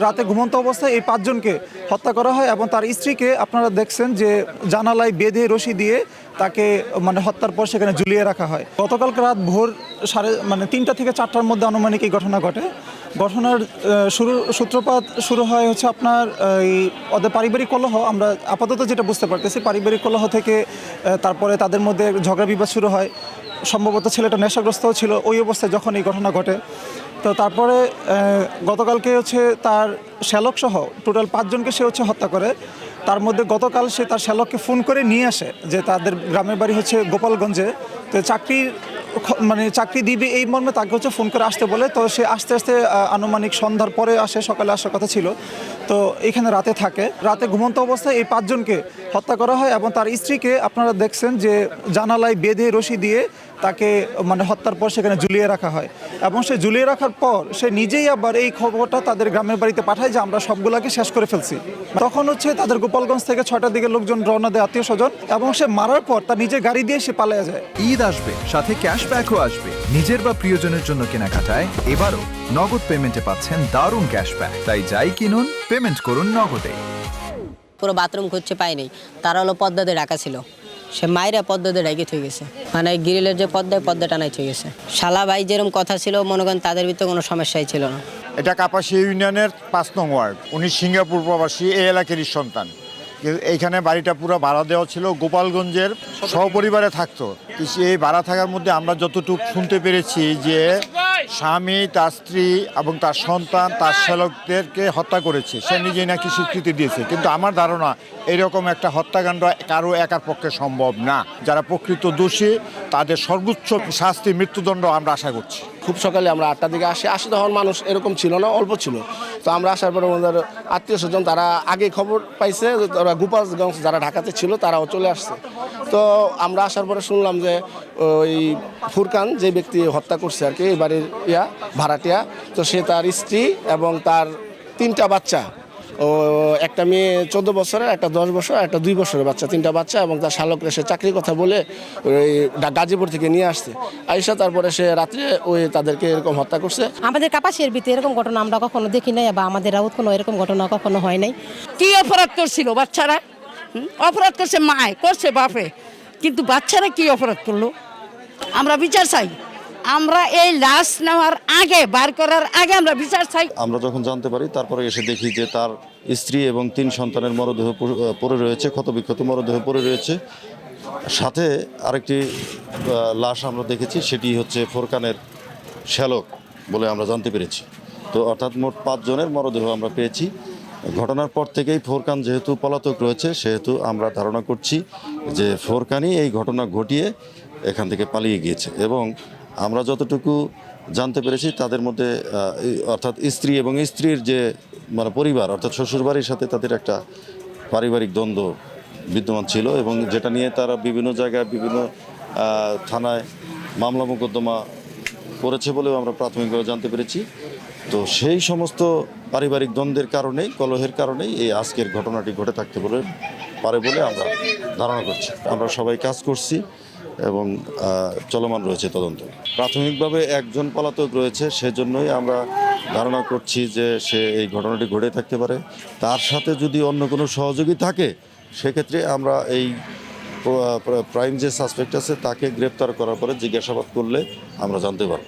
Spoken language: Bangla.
রাতে ঘুমন্ত অবস্থায় এই 5 জনকে হত্যা করা হয় এবং তার স্ত্রীকে আপনারা দেখছেন যে জানালায় বেঁধে রশি দিয়ে তাকে হত্যার পর সেখানে ঝুলিয়ে রাখা হয়। গতকালকে রাত ভোর 3টা থেকে 4টার মধ্যে আনুমানিক এই ঘটনা ঘটে। ঘটনার সূত্রপাত শুরু হয় হচ্ছে আপনার এই ওদের পারিবারিক কলহ। আমরা আপাতত যেটা বুঝতে পারতেছি পারিবারিক কলহ থেকে তারপরে তাদের মধ্যে ঝগড়া বিবাদ শুরু হয়। সম্ভবত ছেলেটা নেশাগ্রস্তও ছিল ওই অবস্থায় যখন এই ঘটনা ঘটে। তো তারপরে গতকালকে হচ্ছে তার শ্যালক সহ টোটাল 5 জনকে সে হত্যা করে। তার মধ্যে গতকাল সে তার শ্যালককে ফোন করে নিয়ে আসে যে তাদের গ্রামের বাড়ি হচ্ছে গোপালগঞ্জে। তো চাকরি দিবে এই মর্মে তাকে ফোন করে আসতে বলে। তো সে আস্তে আস্তে আনুমানিক সন্ধ্যার পরে আসে, সকালে আসার কথা ছিল। তো এখানে রাতে থাকে। রাতে ঘুমন্ত অবস্থায় এই 5 জনকে হত্যা করা হয় এবং তার স্ত্রীকে আপনারা দেখছেন যে জানালায় বেঁধে রশি দিয়ে তাকে হত্যার পর সেখানে ঝুলিয়ে রাখা হয় এবং সে ঝুলিয়ে রাখার পর সে নিজেই আবার এই খবরটা তাদের গ্রামের বাড়িতে পাঠায় যে আমরা সবগুলাকে শেষ করে ফেলছি। তখন তাদের গোপালগঞ্জ থেকে 6টার দিকে লোকজন রওনা দেয়, আত্মীয় স্বজন, এবং সে মারার পর তার নিজের গাড়ি দিয়ে সে পালিয়ে যায়। ঈদ আসবে, সাথে ক্যাশব্যাকও আসবে। নিজের বা প্রিয়জনের জন্য কেনাকাটায় এবারও নগদ পেমেন্টে পাচ্ছেন দারুণ ক্যাশব্যাক। তাই যাই কিনুন, পেমেন্ট করুন নগদে। পুরো বাথরুম খুঁজছে পায়নি, তারা হলো পদ্মাতে ঢাকা ছিল, সে মায়েরা পদ্মাতে ঢাকি থয়ে গেছে, গ্রিলের যে পদ্মা টানাই থয়ে গেছে। শালা ভাই যেরকম কথা ছিল মনে করেন তাদের ভিতরে কোনো সমস্যাই ছিল না। এটা কাপাসিয়া ইউনিয়নের 5 নং ওয়ার্ড। উনি সিঙ্গাপুর প্রবাসী, এই এলাকারই সন্তান। এইখানে বাড়িটা পুরো ভাড়া দেওয়া ছিল, গোপালগঞ্জের সহপরিবারে থাকতো। এই ভাড়া থাকার মধ্যে আমরা যতটুকু শুনতে পেরেছি যে স্বামী, তার স্ত্রী এবং তার সন্তান তার শ্যালকদেরকে হত্যা করেছে। সে নিজেই নাকি স্বীকৃতি দিয়েছে, কিন্তু আমার ধারণা এরকম একটা হত্যাকাণ্ড কারো একার পক্ষে সম্ভব না। যারা প্রকৃত দোষী তাদের সর্বোচ্চ শাস্তি, মৃত্যুদণ্ড আমরা আশা করছি। খুব সকালে আমরা 8টার দিকে আসি তখন মানুষ এরকম ছিল না, অল্প ছিল। তো আমরা আসার পরে আমাদের আত্মীয় স্বজন তারা আগে খবর পাইছে, তারা গোপালগঞ্জ যারা ঢাকাতে ছিল তারাও চলে আসছে। তো আমরা আসার পরে শুনলাম যে ওই ফুরকান যে ব্যক্তি হত্যা করছে আর কি, এই বাড়ির ভাড়াটিয়া, তো সে তার স্ত্রী এবং তার 3টা বাচ্চা, ও একটা মেয়ে 14 বছরের, একটা 10 বছর, একটা 2 বছরের বাচ্চা, 3টা বাচ্চা, এবং তার শালকরে সে চাকরির কথা বলে ওই গাজীপুর থেকে নিয়ে আসছে আইসা। তারপরে সে রাত্রে ওই তাদেরকে এরকম হত্যা করছে। আমাদের কাপাসিয়ার ভিতরে এরকম ঘটনা আমরা কখনো দেখি নাই, বা আমাদের রাউত কোনো এরকম ঘটনা কখনো হয় নাই। কি অপরাধ করছিল বাচ্চারা? অপরাধ করছে মায়, করছে বাপে, কিন্তু বাচ্চারা কি অপরাধ করলো? আমরা বিচার চাই। আমরা এই লাশ নেওয়ার আগে, বার করার আগে আমরা বিচার চাই। আমরা যখন জানতে পারি তারপরে এসে দেখি যে তার স্ত্রী এবং 3 সন্তানের মরদেহ পড়ে রয়েছে, ক্ষতবিক্ষত মরদেহ পড়ে রয়েছে। সাথে আরেকটি লাশ আমরা দেখেছি, সেটি হচ্ছে ফোরকানের শ্যালক বলে আমরা জানতে পেরেছি। তো অর্থাৎ মোট 5 জনের মরদেহ আমরা পেয়েছি। ঘটনার পর থেকেই ফোরকান যেহেতু পলাতক রয়েছে, সেহেতু আমরা ধারণা করছি যে ফোরকানই এই ঘটনা ঘটিয়ে এখান থেকে পালিয়ে গিয়েছে। এবং আমরা যতটুকু জানতে পেরেছি তাদের মধ্যে অর্থাৎ স্ত্রী এবং স্ত্রীর যে পরিবার, অর্থাৎ শ্বশুরবাড়ির সাথে তাদের একটা পারিবারিক দ্বন্দ্ব বিদ্যমান ছিল, এবং যেটা নিয়ে তারা বিভিন্ন জায়গায় বিভিন্ন থানায় মামলা মোকদ্দমা করেছে বলেও আমরা প্রাথমিকভাবে জানতে পেরেছি। তো সেই সমস্ত পারিবারিক দ্বন্দ্বের কারণেই, কলহের কারণেই এই আজকের ঘটনাটি ঘটে থাকতে পারে বলে আমরা ধারণা করছি। আমরা সবাই কাজ করছি এবং চলমান রয়েছে তদন্ত। প্রাথমিকভাবে একজন পলাতক রয়েছে, সেজন্যই আমরা ধারণা করছি যে সে এই ঘটনাটি ঘটে থাকতে পারে। তার সাথে যদি অন্য কোনো সহযোগী থাকে, সেক্ষেত্রে আমরা এই প্রাইম যে সাসপেক্ট আছে তাকে গ্রেপ্তার করার পরে জিজ্ঞাসাবাদ করলে আমরা জানতে পারব।